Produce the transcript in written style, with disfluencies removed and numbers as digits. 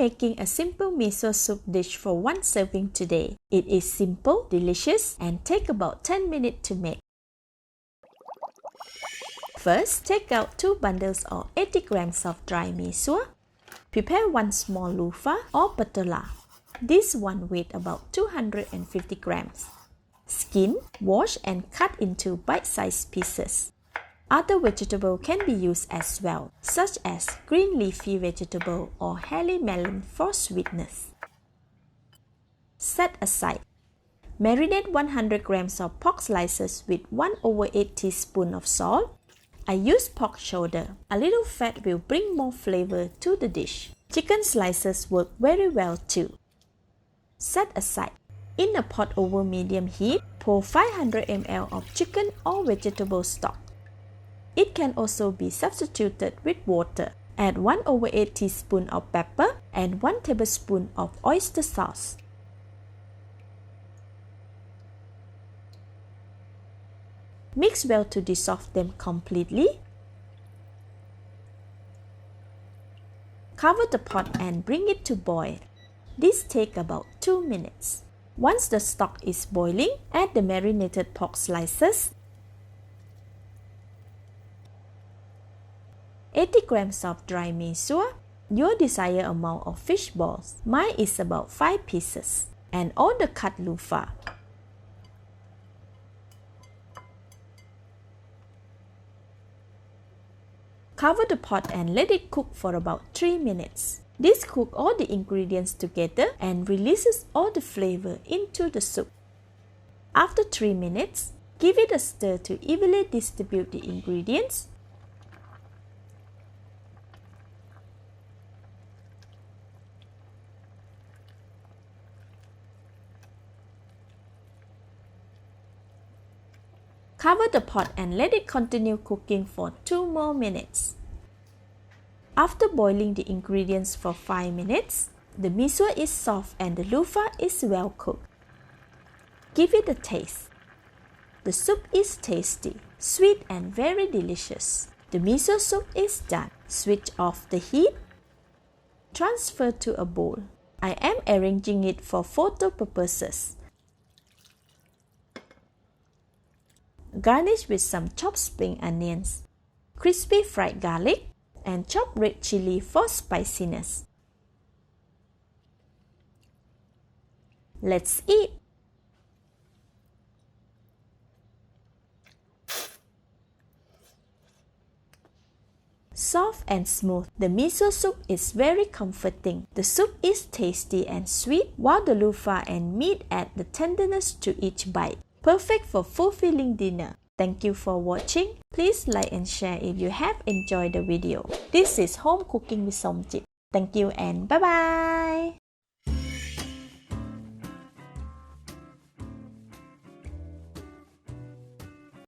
making a simple miso soup dish for one serving today. It is simple, delicious, and take about 10 minutes to make. First, take out 2 bundles or 80 grams of dry misua. Prepare 1 small luffa or patola. This one weighs about 250 grams. Skin, wash, and cut into bite-sized pieces. Other vegetables can be used as well, such as green leafy vegetable or hairy melon for sweetness. Set aside. Marinate 100 grams of pork slices with 1/8 teaspoon of salt. I use pork shoulder. A little fat will bring more flavor to the dish. Chicken slices work very well too. Set aside. In a pot over medium heat, pour 500 ml of chicken or vegetable stock. It can also be substituted with water. Add 1/8 teaspoon of pepper and 1 tablespoon of oyster sauce. Mix well to dissolve them completely. Cover the pot and bring it to boil. This takes about 2 minutes. Once the stock is boiling, add the marinated pork slices, 80 grams of dry misua, your desired amount of fish balls. Mine is about 5 pieces, and all the cut luffa. Cover the pot and let it cook for about 3 minutes. This cooks all the ingredients together and releases all the flavor into the soup. After 3 minutes, give it a stir to evenly distribute the ingredients. Cover the pot and let it continue cooking for 2 more minutes. After boiling the ingredients for 5 minutes, the misua is soft and the luffa is well cooked. Give it a taste. The soup is tasty, sweet and very delicious. The miso soup is done. Switch off the heat. Transfer to a bowl. I am arranging it for photo purposes. Garnish with some chopped spring onions, crispy fried garlic, and chopped red chili for spiciness. Let's eat! Soft and smooth, the miso soup is very comforting. The soup is tasty and sweet, while the luffa and meat add the tenderness to each bite. Perfect for fulfilling dinner. Thank you for watching. Please like and share if you have enjoyed the video. This is Home Cooking with Somjit. Thank you and bye-bye.